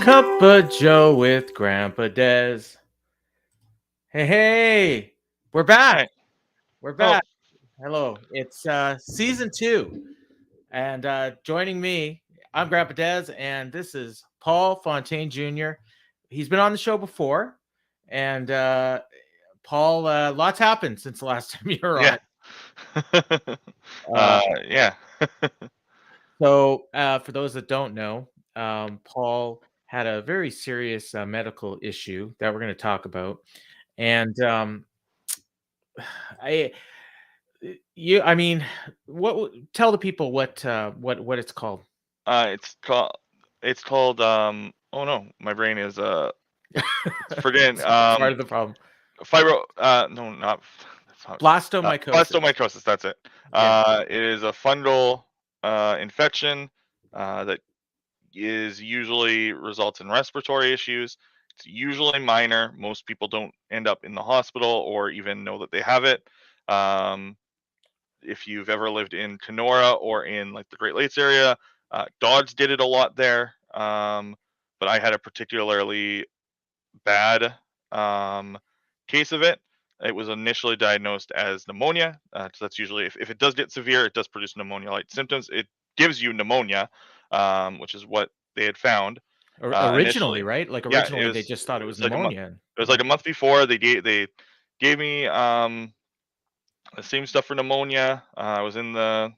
Cup of Joe with Grandpa Des. Hey, hey, we're back. Hi. We're Oh, back. Hello. It's season 2. And joining me, I'm Grandpa Des, and this is Paul Fontaine Jr. He's been on the show before. And Paul, lots happened since the last time you were on yeah. it. Uh, Yeah. so, for those that don't know, Paul had a very serious medical issue that we're going to talk about. And I I mean, tell the people what it's called. It's called. It's called. Oh no, my brain is it's forgetting. It's part of the problem. Fibro. No, not. That's not. Blastomycosis. Blastomycosis. That's it. Yeah. It is a fungal infection that is usually results in respiratory issues. It's usually minor. Most people don't end up in the hospital or even know that they have it. Um, if you've ever lived in Kenora or in like the Great Lakes area, dogs did it a lot there. But I had a particularly bad case of it. It was initially diagnosed as pneumonia. So that's usually, if it does get severe, it does produce pneumonia-like symptoms. It gives you pneumonia, which is what they had found Originally, initially. right? Like Yeah, originally they just thought it it was was like a month. pneumonia. It was like Yeah. a month before they gave me the same stuff for pneumonia. I was in I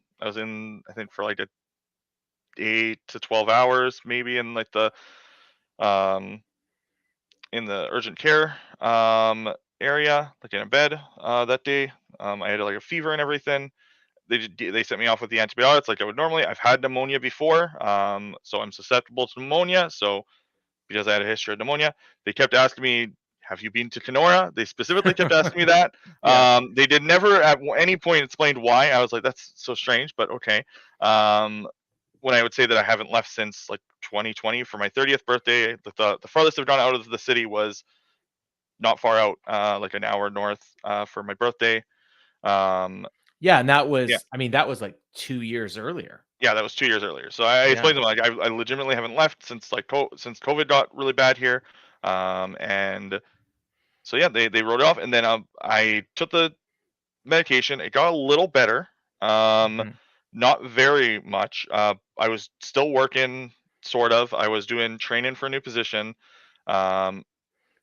think for like a 8 to 12 hours, maybe um in the urgent care area, like in a bed that day. I had like a fever and everything. They sent me off with the antibiotics like I would normally. I've had pneumonia before, so I'm susceptible to pneumonia. So because I had a history of pneumonia, they kept asking me, "Have you been to Kenora?" They specifically kept asking me that. Yeah. They did never at any point explained why. I was like, "That's so strange," but okay. Um, when I would say that I haven't left since like 2020 for my 30th birthday, the farthest I've gone out of the city was not far out, like an hour north for my birthday. Um, Yeah, and yeah, that was like 2 years earlier. yeah, that was 2 years earlier. So I Yeah. explained to them like I legitimately haven't left since since COVID got really bad here, and so yeah, they wrote it off, and then I took the medication. It got a little better, um, Mhm. not very much. I was still working, sort of. I was doing training for a new position. Um,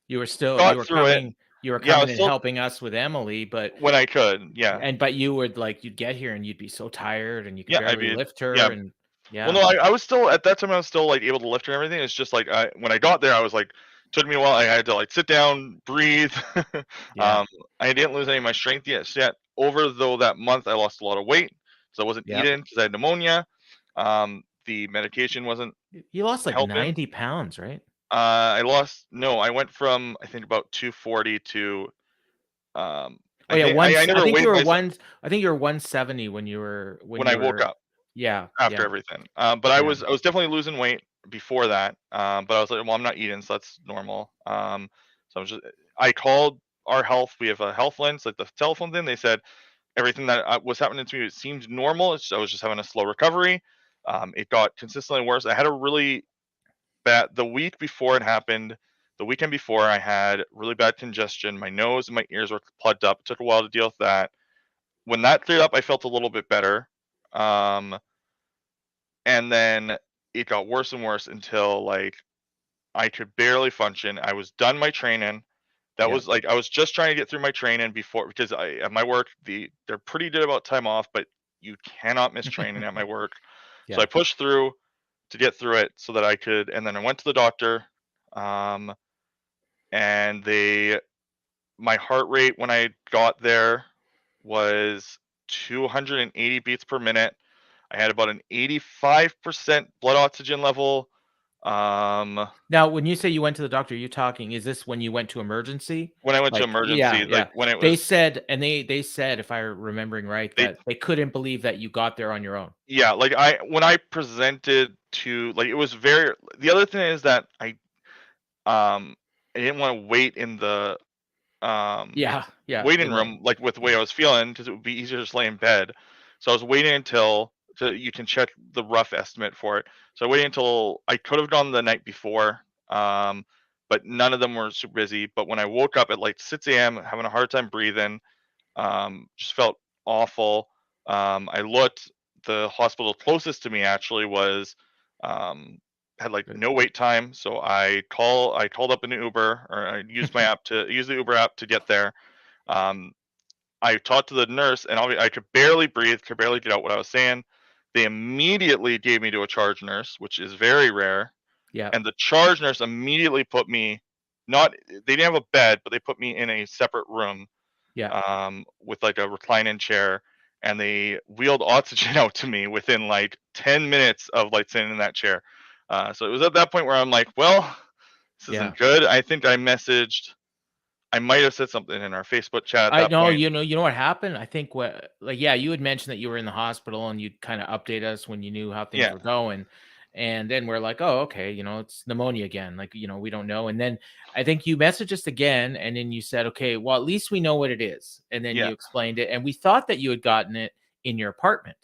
You got were through it. Yeah, I coming was and still helping us with Emily, but when I could. Yeah, you would like you'd get here and you'd be so tired and you could yeah. barely lift Yeah. her and Well, yeah. no, I was still at that time. I was still like able to lift and everything. It's just like when I got there, I was like, took me a while. I had to like sit down, breathe. Yeah. I didn't lose any of my strength yet. Over though that month, I lost a lot of weight, so I wasn't Yep. eating because I had pneumonia. The medication wasn't You lost like helping. 90 pounds, right? I lost. No, I went from I think about 240 to Oh I yeah, think I I never think you weighed were myself 170 when when I woke up. yeah, After yeah, everything. But yeah. I was definitely losing weight before that. But I was like, well, I'm not eating, so that's normal. So I called our health. We have a health lens, like the telephone thing. They said everything that was happening to me, it seemed normal. I was just having a slow recovery. It got consistently worse. I had a really bad, the week before it happened, the weekend before, I had really bad congestion. My nose and my ears were plugged up. It took a while to deal with that. When that cleared up, I felt a little bit better. Um, and then it got worse and worse until like I could barely function. I was done my training. That Yeah. was like I was just trying to get through my training before because I at my work they're pretty good about time off, but you cannot miss training at my work. So I Yeah. pushed through to get through it so that I could, and then I went to the doctor, um, and they my heart rate when I got there was 280 beats per minute. I had about an 85% blood oxygen level. Now, when you say you went to the doctor, you talking is this when you went to emergency? When I went to Like, yeah, emergency, like yeah. when it They was said and they said, if I'm remembering right, they that they couldn't believe that you got there on your own. yeah, like I when I presented to like it was very the other thing is that um I didn't want to wait in the um Yeah, yeah, waiting in the room like with the way I was feeling because it would be easier to just lay in bed. So I was waiting until you can check the rough estimate for it. So I waited until I could have gone the night before. but none of them were super busy. But when I woke up at like 6 a.m., having a hard time breathing, just felt awful. I looked. The hospital closest to me actually was had like no wait time, so I called up an Uber, or I used my app to use the Uber app to get there. Um, I talked to the nurse, and I could barely breathe, could barely get out what I was saying. They immediately gave me to a charge nurse, which is very rare. Yeah. And the charge nurse immediately put me, not they didn't have a bed, but they put me in a separate room, Yeah. with like a reclining chair, and they wheeled oxygen out to me within like 10 minutes of like sitting in that chair. So it was at that point where I'm like, well, this Yeah. isn't good. I think I might have said something in our Facebook chat at I that know, point. you know what happened? I think what like, yeah, you had mentioned that you were in the hospital and you'd kind of update us when you knew how things Yeah, were going. And then we're like, oh, okay, it's pneumonia again. Like, we don't know. And then I think you messaged us again, and then you said, okay, well, at least we know what it is. And then yeah. you explained it. And we thought that you had gotten it in your apartment.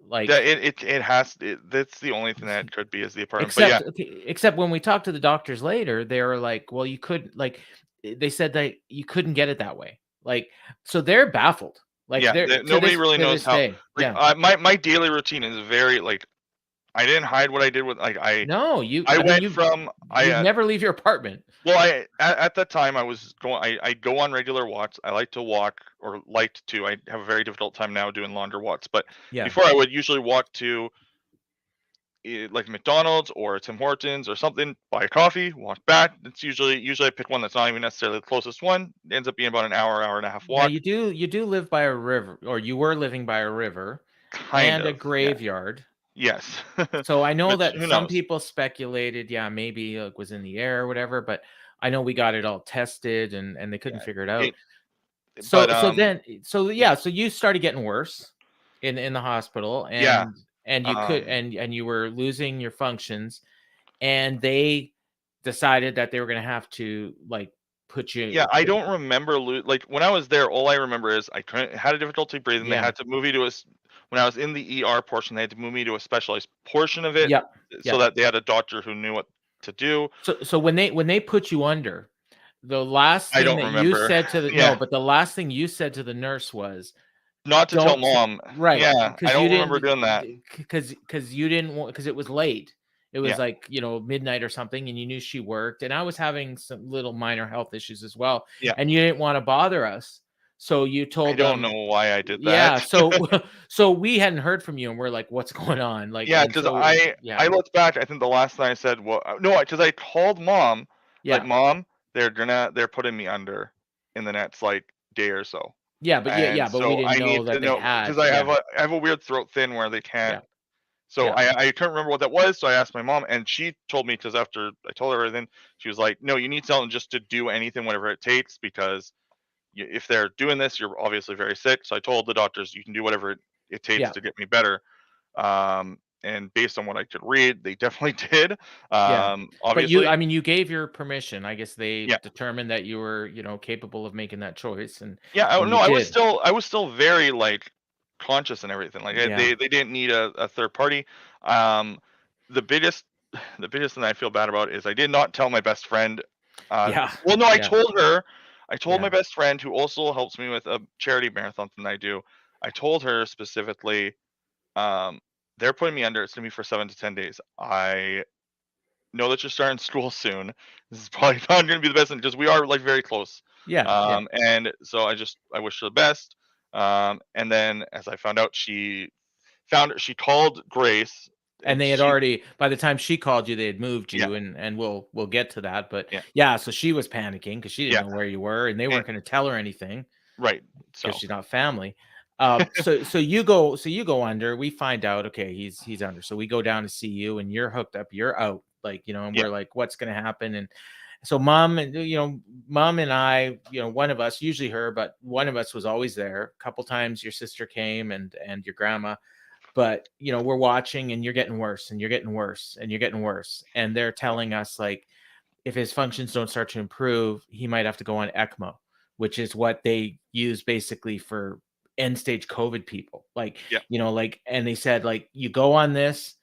Yeah, Like, it has that's the only thing that it could be is the apartment. But yeah, except when we talked to the doctors later, they were like, well, you could like they said that you couldn't get it that way. Like, so they're baffled. Like, yeah, they're nobody really to knows this how. day. Like, Yeah. my daily routine is very like I didn't hide what I did with like No, I I mean, went from you'd never leave your apartment. well, at that time I was going I go on regular walks. I like to walk, or liked to. I have a very difficult time now doing longer walks, but Yeah. before I would usually walk to like McDonald's or Tim Hortons or something, buy a coffee, walk back. It's usually I pick one that's not even necessarily the closest one. It ends up being about an hour and a half Now walk, you do live by a river, or you were living by a river kind and a of. Yeah. graveyard. Yes. So I know Which that who some knows? people speculated, yeah, maybe it was in the air or whatever, but I know we got it all tested, and they couldn't Yeah. figure it out. It but So yeah, yeah, so you started getting worse in the hospital, yeah. and you could Um and you were losing your functions, and they decided that they were going to have to like put yeah, you I don't remember like when I was there, all I remember is I couldn't had a difficulty breathing. They yeah. had to move me to when I was in the ER portion, they had to move me to a specialized portion of it Yep. so Yep. that they had a doctor who knew what to do. So when they put you under, the last I thing don't that you remember. said to the no, Yeah. but the last thing you said to the nurse was, Not to tell "Don't s-" mom. right, Yeah, I because you don't didn't remember doing that. because you didn't want, because it was late. It was Yeah, like, midnight or something, and you knew she worked, and I was having some little minor health issues as well, yeah. and you didn't wanna bother us. So you I told don't them, know why I did yeah, that. so so we hadn't heard from you, and we're like, "What's going on?" Like, Yeah, and because so I yeah. looked back, I think the last thing I said, well, no, because I called mom, like, Yeah. "Mom, they're putting me under in the next, like, day or so." And But we so didn't I know need to that they know because had, yeah, I have a weird throat thing where they can't. yeah, So yeah, I couldn't remember what that was, so I asked my mom, and she told me because after I told her everything, she was like, "No, you need someone just to do anything, whatever it takes, because if they're doing this, you're obviously very sick." So I told the doctors, "You can do whatever it takes yeah, to get me better." And based on what I could read, they definitely did. yeah. But Obviously, I mean, you gave your permission. I guess they yeah, determined that you were, capable of making that choice, yeah. and No, you did. I was still very like conscious and everything. Like Yeah, they didn't need a third party. Um, the biggest the biggest thing I feel bad about is I did not tell my best friend. yeah, Well, no, I yeah, told her. I told my yeah, best friend who also helps me with a charity marathon thing I do. I told her specifically, um, they're putting me under. It's gonna be for 7 to 10 days. I know that you're starting school soon. This is probably not going to be the best thing because we are like very close. yeah, yeah. And so I wish her the best. And then as I found out, she called Grace, And and they had she already, by the time she called you, they had moved yeah, you, and we'll get to that. But yeah, yeah, so she was panicking because she didn't yeah, know where you were, and they and, weren't going to tell her anything right. because So she's not family. So you go under. We find out, okay, he's under. So we go down to see you, and you're hooked up. You're out, like, and yeah, we're like, what's going to happen? And so mom and I, one of us, usually her, but one of us was always there. A couple times your sister came, and your grandma. But we're watching, and you're getting worse, and you're getting worse, and you're getting worse, and they're telling us, like, if his functions don't start to improve, he might have to go on ECMO, which is what they use basically for end stage COVID people. Like, yeah, like, and they said, like, you go on this,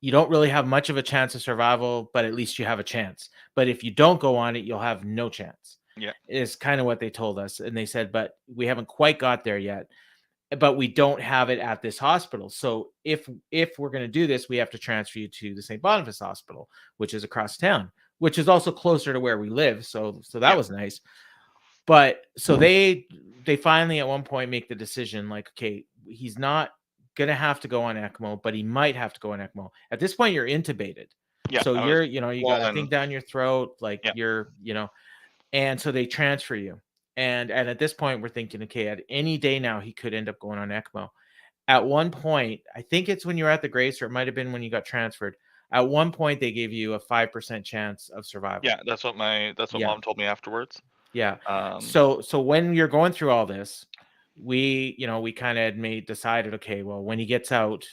you don't really have much of a chance of survival, but at least you have a chance. But if you don't go on it, you'll have no chance. Yeah. Is kind of what they told us. And they said, but we haven't quite got there yet. But we don't have it at this hospital. So if we're going to do this, we have to transfer you to the St. Boniface Hospital, which is across town, which is also closer to where we live. So that Yeah. was nice. But so they finally at one point make the decision, like, okay, he's not gonna have to go on ECMO, but he might have to go on ECMO. At this point, you're intubated. Yeah. So I was you got a thing swollen. down your throat, like Yeah. and so they transfer you. And at this point, we're thinking, okay, at any day now, he could end up going on ECMO. At one point, I think it's when you were at the Grace, or it might have been when you got transferred. At one point, they gave you a 5% chance of survival. Yeah, that's what mom told me afterwards. Yeah. Um, So when you're going through all this, we kind of decided, okay, well, when he gets out,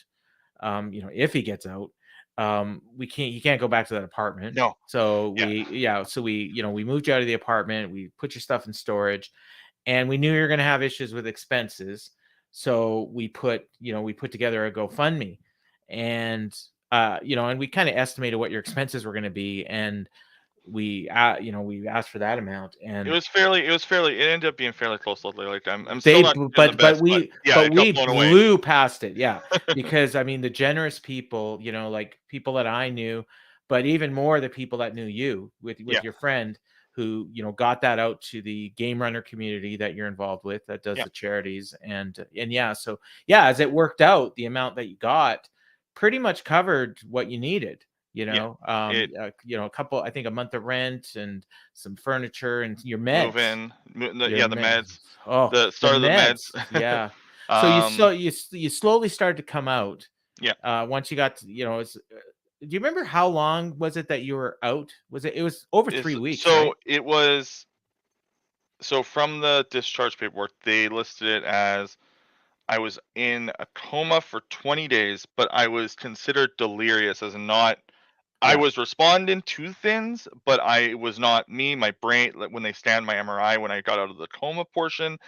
if he gets out, he can't go back to that apartment. no. So Yeah. we moved you out of the apartment, we put your stuff in storage, and we knew you were going to have issues with expenses. So we put together a GoFundMe, and and we kind of estimated what your expenses were going to be, and we asked for that amount, It and was fairly it ended up being fairly close lately. Like I'm still not doing the but best, but we yeah, it got blown away. blew past it. Yeah. Because I mean, the generous people, like people that I knew, but even more the people that knew you with Yeah. your friend, who got that out to the game runner community that you're involved with, that does Yeah. the charities. And yeah, so yeah, as it worked out, the amount that you got pretty much covered what you needed. It A couple, I think a month of rent and some furniture and your move meds. in, Your the meds. meds, Oh, the the start of the meds. meds. Yeah. So you slowly started to come out. Yeah. Once you got to, do you remember how long was it that you were out? It was over 3 weeks, right? It was from the discharge paperwork, they listed it as I was in a coma for 20 days, but I was considered delirious as not. I Yeah. was responding to things, but I was not me. My brain, like when they scanned my MRI, when I got out of the coma portion,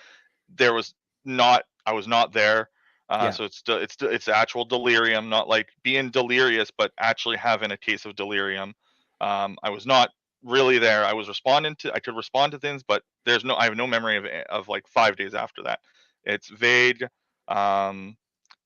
there was not. I was not there. Yeah. So it's actual delirium, not like being delirious, but actually having a case of delirium. I was not really there. I was responding to. I could respond to things, but I have no memory of like 5 days after that. It's vague. Um,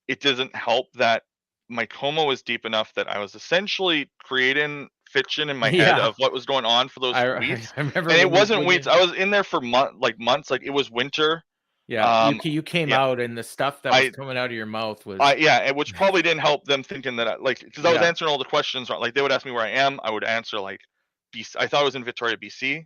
it doesn't help that my coma was deep enough that I was essentially creating fiction in my head Yeah. of what was going on for those weeks. I remember And it when you wasn't weeks. I was in there for months. Like it was winter. yeah, Um, you came yeah, out, and the stuff that was I, coming out of your mouth was yeah, and which probably didn't help them thinking that because I was yeah. answering all the questions. Like they would ask me where I am, I would answer like BC. I thought I was in Victoria, BC,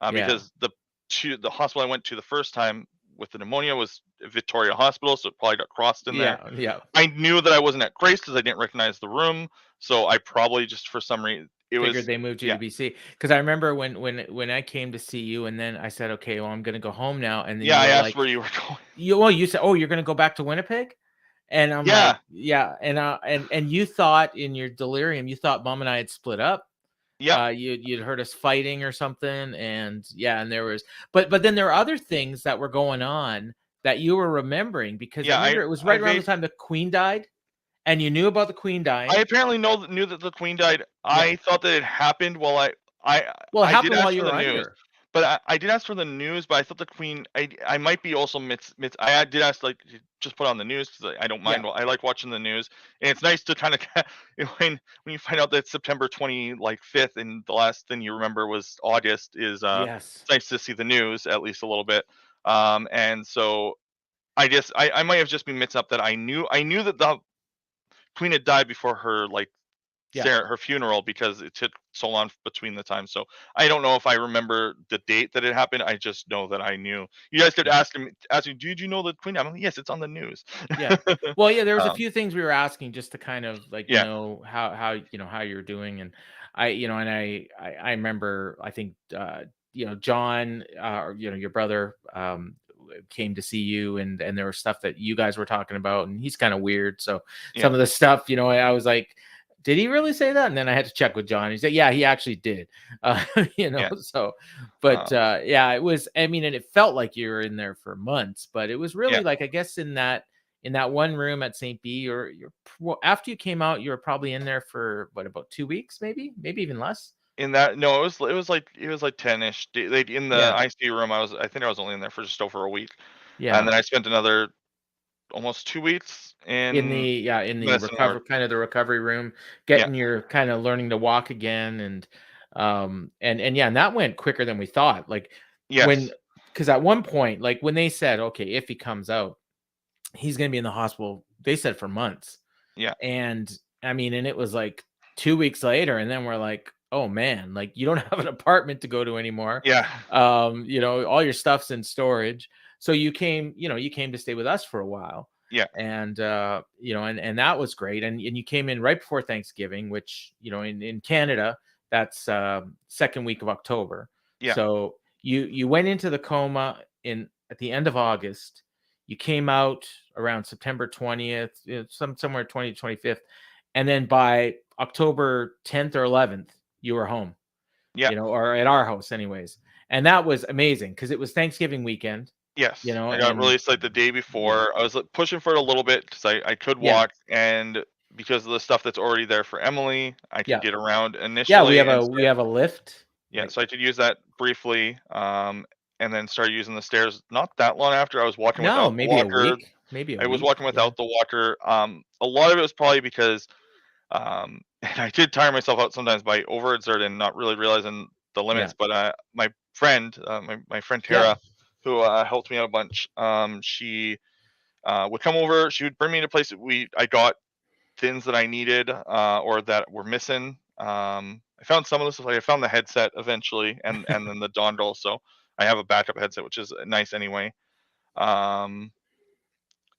Yeah. because the hospital I went to the first time with the pneumonia was Victoria Hospital, so it probably got crossed in there. Yeah. Yeah. I knew that I wasn't at Grace because I didn't recognize the room, so I probably just for some reason Figured they moved you to yeah, BC, because I remember when I came to see you, and then I said, okay, well, I'm gonna go home now, and then yeah. you I were asked like, where you were going. you said, oh, you're gonna go back to Winnipeg, and I'm Yeah, like, yeah, and you thought in your delirium, you thought Mom and I had split up. yep, You'd heard us fighting or something, and yeah, and there was, but then there were other things that were going on that you were remembering, because I yeah. remember it was right around the time the Queen died, and you knew about the Queen I dying. apparently knew that the Queen died. Yeah, I thought that it happened while I well, it I did happened while ask you for were the news, under. but I did ask for the news, but I thought the Queen. I might be also midst. I did ask like to just put on the news because I don't Yeah. mind. I like watching the news, and it's nice to kind of when you find out that September 25th and the last thing you remember was August is Yes. it's nice to see the news at least a little bit. And so I might have just been mixed up that I knew that the Queen had died before her Yeah. her funeral because it took so long between the times. So I don't know if I remember the date that it happened. I just know that I knew. You guys could Yeah. ask me, did you know the Queen? I'm like, yes, it's on the news. Yeah. Well, yeah, there was a um, few things we were asking just to kind of like yeah, know how you're doing, and I remember, I think John, your brother, came to see you, and there was stuff that you guys were talking about, and he's kind of weird, so yeah, some of the stuff, I was like, did he really say that? And then I had to check with John. He said, yeah, he actually did. yeah. So, but Um, yeah, it was, I mean, and it felt like you were in there for months, but it was really yeah. like, I guess, in that in that one room at St. B, after you came out, you were probably in there for what, about 2 weeks, maybe even less. In that, no, it was like 10ish. Like in the Yeah, ICU room, I think I was only in there for just over a week, and yeah. then I spent another almost 2 weeks in In the medicine ward. the recovery room, Yeah. getting your kind of learning to walk again, and yeah, and that went quicker than we thought. Like when, Yes. because at one point, like when they said, okay, if he comes out, he's going to be in the hospital, they said for months. Yeah. And I mean, and it was like 2 weeks later, and then we're like, oh man, like you don't have an apartment to go to anymore. Yeah. All your stuff's in storage. So you came to stay with us for a while. Yeah. And and that was great. And you came in right before Thanksgiving, which, in Canada, that's second week of October. Yeah. So you went into the coma at the end of August. You came out around September 20th, somewhere 20th, 25th. And then by October 10th or 11th, you were home, Yeah. or at our house anyways. And that was amazing because it was Thanksgiving weekend, Yes. I got and released like the day yeah, before. I was like, pushing for it a little bit because I could yeah, walk, and because of the stuff that's already there for Emily, I could yeah, get around yeah. initially and We start. have a lift, Yeah, like, so I could use that briefly, and then started using the stairs not that long after. I was walking no, without the maybe a walker. week, maybe a I was week. walking Yeah, without the walker. A lot of it was probably because, and I did tire myself out sometimes by overexerting and not really realizing the yeah, limits. But my friend, my friend yeah, Tara, who helped me out a bunch, she would come over. She would bring me to places. I got things that I needed, or that were missing. I found some of this stuff. Like I found the headset eventually, and then the dongle. So I have a backup headset, which is nice anyway. Um,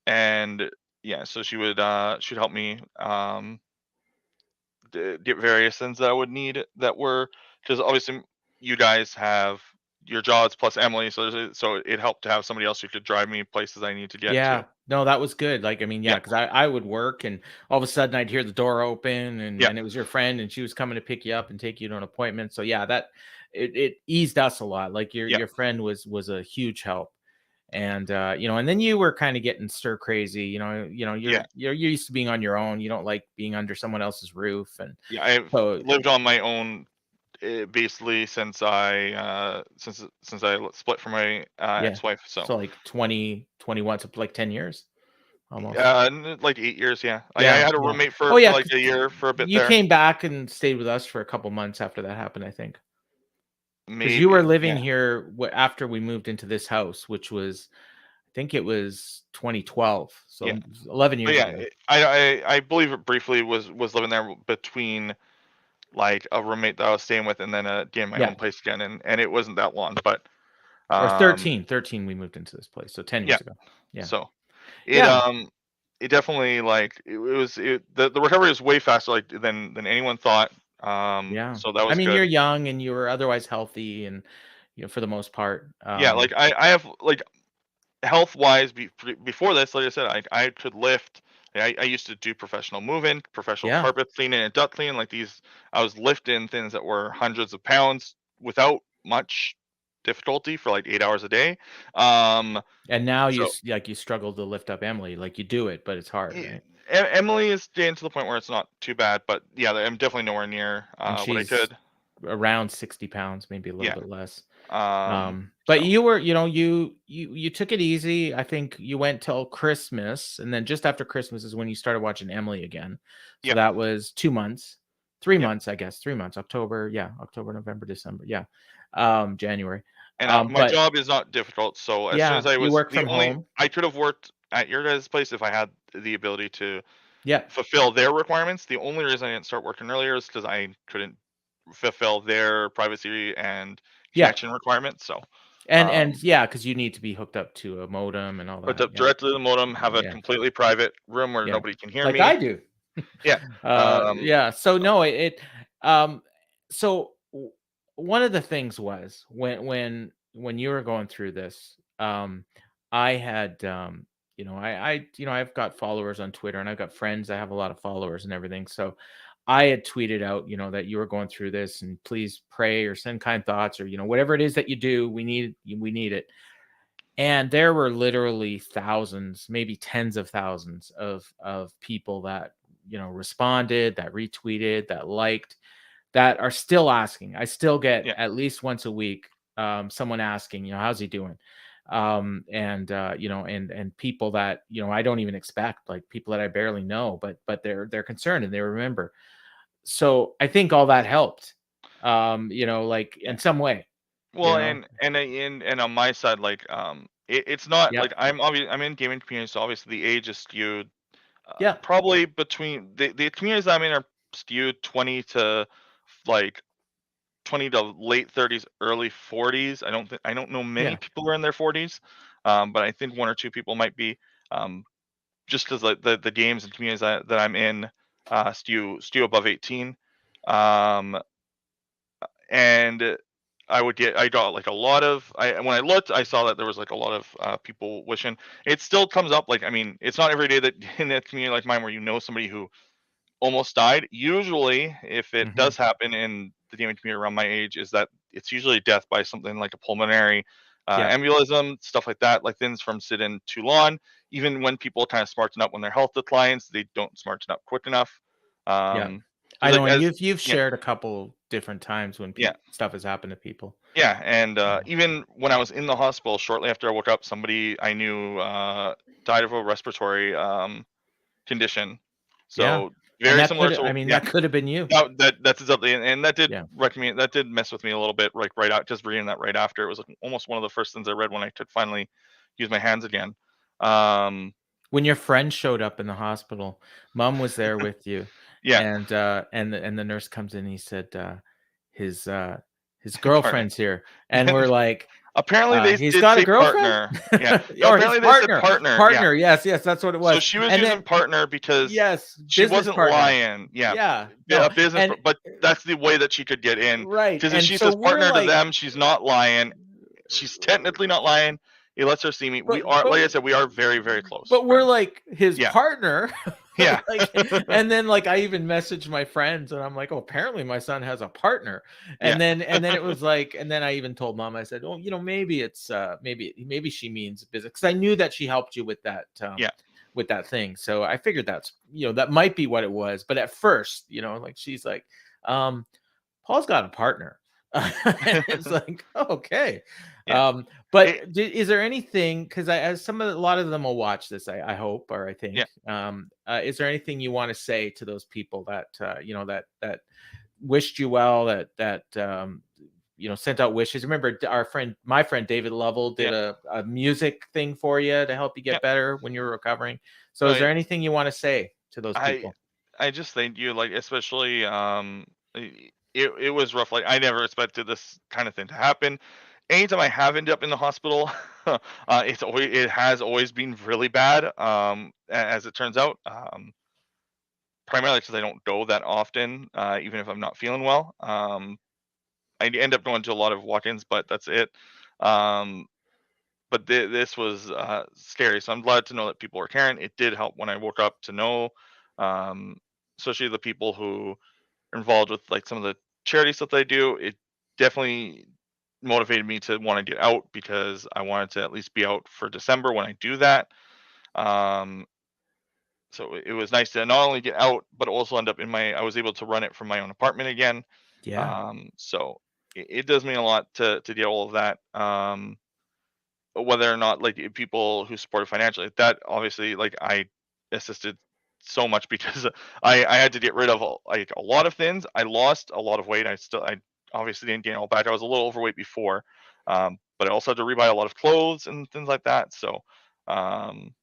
and yeah, so she'd help me get various things that I would need, that were, because obviously you guys have your jobs plus Emily, so it helped to have somebody else who could drive me places I need to get to. yeah. No, that was good. Like, I mean, yeah, Yeah, because I would work, and all of a sudden I'd hear the door open, and yeah, it was your friend, and she was coming to pick you up and take you to an appointment. So yeah, that it eased us a lot. Like yeah, your friend was a huge help. And and then you were kind of getting stir crazy. yeah. You're used to being on your own. You don't like being under someone else's roof. And Yeah, I've so lived on my own, basically since I split from my yeah, ex-wife. So so like 2021, so like 10 years almost. like 8 years. Yeah, I Yeah, had a yeah. roommate Oh for yeah, like 'cause a year for a bit you there. came back and stayed with us for a couple months after that happened, I think. Because you were Maybe, living yeah, here after we moved into this house, which was, I think it was 2012, yeah. so 11 But years yeah, ago. I believe it briefly was living there between like a roommate that I was staying with, and then getting my Yeah, own place again, and it wasn't that long, but or um 13 we moved into this place, so 10 yeah. years ago. Yeah. So it Yeah. um it definitely, like, it was it the recovery was way faster, like, than anyone thought. Yeah. So that I was mean, you're good. young and you were otherwise healthy, and, for the most part. Yeah, like I have, like, health wise, before this, like I said, I could lift. I used to do professional moving, professional Yeah. carpet cleaning, and duct cleaning. Like these, I was lifting things that were hundreds of pounds without much difficulty for like 8 hours a day. Um, And now so like you struggle to lift up Emily, like you do it, but it's hard, e- right? Emily is getting to the point where it's not too bad, but yeah, I'm definitely nowhere near And what I she's could. around 60 pounds, maybe a little Yeah. bit less. But So you were, you took it easy. I think you went till Christmas, and then just after Christmas is when you started watching Emily again. So yeah, that was 2 months, three yeah. months, I guess, 3 months, October. Yeah. October, November, December. Yeah. January. And my But job is not difficult. So as soon yeah, as I you was work the from only, home. I could have worked at your guys' place if I had the ability to Yeah. fulfill their requirements. The only reason I didn't start working earlier is because I couldn't fulfill their privacy and Yeah. connection requirements. So, And um, yeah, because you need to be hooked up to a modem and all hooked that. up Yeah. directly to the modem, have a Yeah. completely private room where Yeah. nobody can hear Like me. I do. Yeah. Yeah. So So no, um, so one of the things was when you were going through this, I had, I've got followers on Twitter, and I've got friends. I have a lot of followers and everything. So I had tweeted out, that you were going through this, and please pray or send kind thoughts, or, whatever it is that you do, we need it. And there were literally thousands, maybe tens of thousands of people that, responded, that retweeted, that liked, that are still asking. I still get Yeah. at least once a week someone asking, how's he doing? And and people that, I don't even expect, like people that I barely know, but they're concerned and they remember. So I think all that helped, like Yeah. in some way, you Well, know. and on my side, like, it's not Yep. like I'm in gaming community, so obviously the age is skewed. Yeah. Probably between the communities I'm in are skewed like 20 to late 30s, early 40s. I don't know many Yeah. people who are in their 40s, but I think one or two people might be, just because like the games and communities that I'm in stew above 18. Um, and I got like a lot of when I looked, I saw that there was like a lot of people wishing. It still comes up, like, I mean, it's not every day that in a community like mine where you know somebody who almost died. Usually, if it Hmm. does happen in the gaming community around my age, is that it's usually death by something like a pulmonary Yeah. embolism, stuff like that, like things from sitting too long. Even when people kind of smarten up when their health declines, they don't smarten up quick enough. Yeah. Um, I because know, like and as you've yeah, shared a couple different times when yeah, stuff has happened to people. yeah, and Yeah. even when I was in the hospital, shortly after I woke up, somebody I knew died of a respiratory condition. Yeah. So And very similar to, yeah. that could have been you. No, that's exactly, and Yeah. that did mess with me a little bit, like, right out just reading that right after. It was, like, almost one of the first things I read when I could finally use my hands again. Um, When your friend showed up in the hospital, mom was there with you, yeah, and the nurse comes in, he said, his, uh, his partner. girlfriend's here, and we're like, Apparently, they "He's did got a say girlfriend?" partner. Yeah. No, Or his apparently they said partner. partner, yeah. Partner, yes, yes, that's what it So was, she was and using then partner because yes, she business wasn't partner. lying. Yeah, Yeah, a no, business, and but that's the way that she could get in. right, Because if and she so says we're partner to like, them, she's not lying. She's technically not lying. He lets her see me. We but are, but like I said, we are very, very close but we're friends. like his Yeah, partner. yeah, Like, and then like I even messaged my friends and I'm like, oh, apparently my son has a partner. yeah, And then it was like, and then I even told mom, I said, oh, maybe it's maybe she means business, because I knew that she helped you yeah, with that thing. So I figured that's, that might be what it was. But at first, like she's like, um, Paul's got a partner. It's like, oh, okay. yeah. But It, is there anything, because as a lot of them will watch this, I hope, or I yeah, think, is there anything you want to say to those people that, that wished you well, that sent out wishes? Remember, my friend David Lovell did yeah, a music thing for you to help you yeah. get better when you were recovering. So No, is there anything you want to say to those I people? I just thank you, like, especially, it was rough, like, I never expected this kind of thing to happen. Anytime I have ended up in the hospital, it has always been really bad, as it turns out, primarily because I don't go that often, even if I'm not feeling well. I end up going to a lot of walk-ins, but that's it. Um, but this was scary, so I'm glad to know that people are caring. It did help when I woke up to know, um, especially the people who are involved with like some of the charity stuff that I do. It definitely motivated me to want to get out because I wanted to at least be out for December when I do that. Um, so it was nice to not only get out, but also end up in my. I was able to run it from my own apartment again. Yeah. So it does mean a lot to get all of that. Whether or not like people who support it financially, that obviously like I assisted so much because I had to get rid of like a lot of things. I lost a lot of weight. I obviously didn't gain it all back. I was a little overweight before, but I also had to rebuy a lot of clothes and things like that. So um,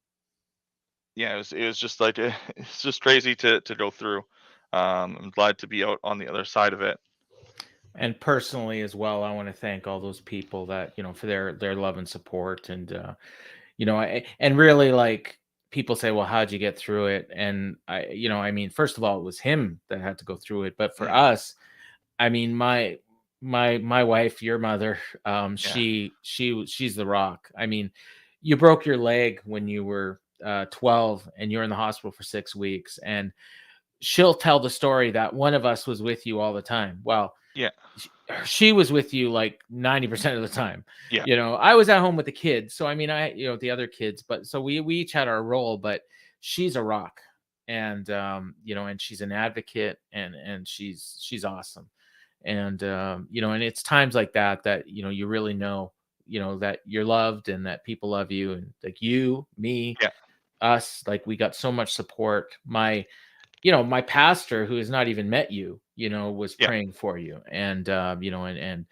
yeah, it was just like it's just crazy to go through. I'm glad to be out on the other side of it. And personally as well, I want to thank all those people that, for their love and support. And and really, like, people say, well, how'd you get through it? And I mean, first of all, it was him that had to go through it. But for Mm, us, I mean, my wife, your mother, yeah, she's the rock. I mean, you broke your leg when you were 12 and you're in the hospital for 6 weeks. And she'll tell the story that one of us was with you all the time. Well, Yeah. she was with you like 90% of the time. Yeah. I was at home with the kids. So I mean, the other kids, but so we each had our role, but she's a rock. And and she's an advocate, and she's awesome. And and it's times like that that you really know, that you're loved and that people love you, and like you, me, Yeah. us, like we got so much support. My pastor, who has not even met you, was Yeah. praying for you. And and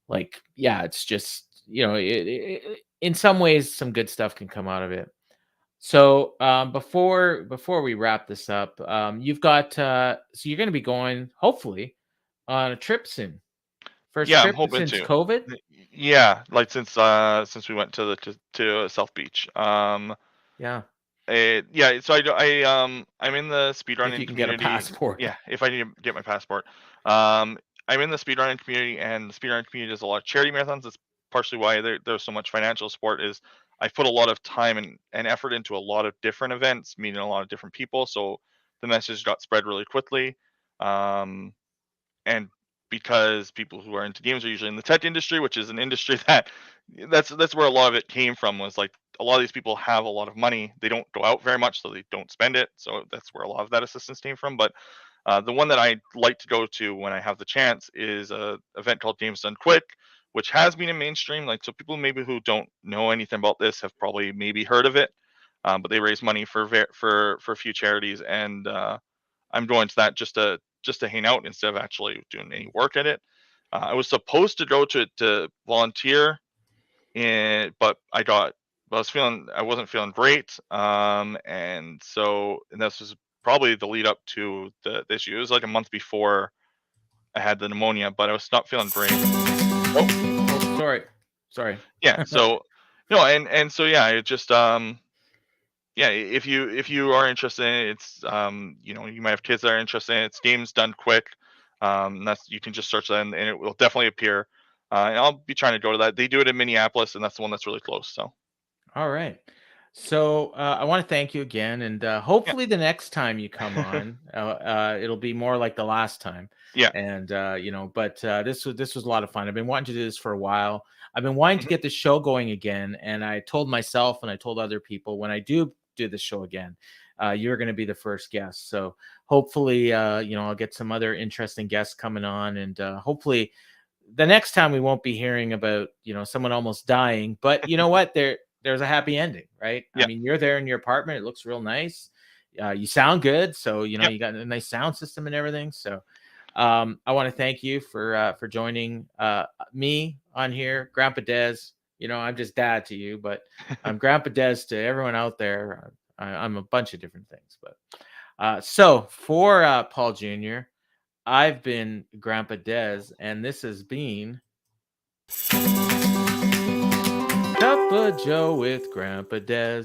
like, yeah, it's just, in some ways some good stuff can come out of it. So before we wrap this up, you've got so you're going to be going, hopefully, on a trip soon. First Yeah, I'm trip hoping since to. COVID. Yeah, like since we went to South Beach. Yeah, Yeah, so I'm in the if speedrunning you can get a community. passport. Yeah, if I need to get my passport. Um, I'm in the speedrunning community, and the speedrunning community does a lot of charity marathons. That's partially why there's so much financial support. Is I put a lot of time and effort into a lot of different events, meeting a lot of different people. So the message got spread really quickly. Um, and because people who are into games are usually in the tech industry, which is an industry that's where a lot of it came from. Was like a lot of these people have a lot of money, they don't go out very much, so they don't spend it. So that's where a lot of that assistance came from. But the one that I like to go to when I have the chance is a event called Games Done Quick, which has been in mainstream. Like, so people maybe who don't know anything about this have probably maybe heard of it, but they raise money for a few charities. And I'm going to that just to hang out instead of actually doing any work at it. I was supposed to go to volunteer, but I wasn't feeling great, and this was probably the lead up to the issue. It was like a month before I had the pneumonia, but I was not feeling great. Oh, Oh, sorry. yeah. So no, and so yeah, it just yeah, if you are interested in it, it's you might have kids that are interested in it. It's Games Done Quick. That's you can just search that, and it will definitely appear. And I'll be trying to go to that. They do it in Minneapolis, and that's the one that's really close. So All right. So I want to thank you again, and yeah, hopefully the next time you come on, it'll be more like the last time. yeah, And but this was a lot of fun. I've been wanting to do this for a while. I've been wanting to mhm, get the show going again, and I told myself and I told other people, when I do the show again, you're going to be the first guest. So hopefully, I'll get some other interesting guests coming on, and hopefully the next time we won't be hearing about someone almost dying. But you know what, there's a happy ending, right? I yeah, mean, you're there in your apartment, it looks real nice, you sound good, so yeah. you got a nice sound system and everything. So I want to thank you for joining me on here, Grandpa Des. I'm just dad to you, but I'm Grandpa Des to everyone out there. I'm a bunch of different things. But so for Paul Jr., I've been Grandpa Des, and this has been Cup of Joe with Grandpa Des.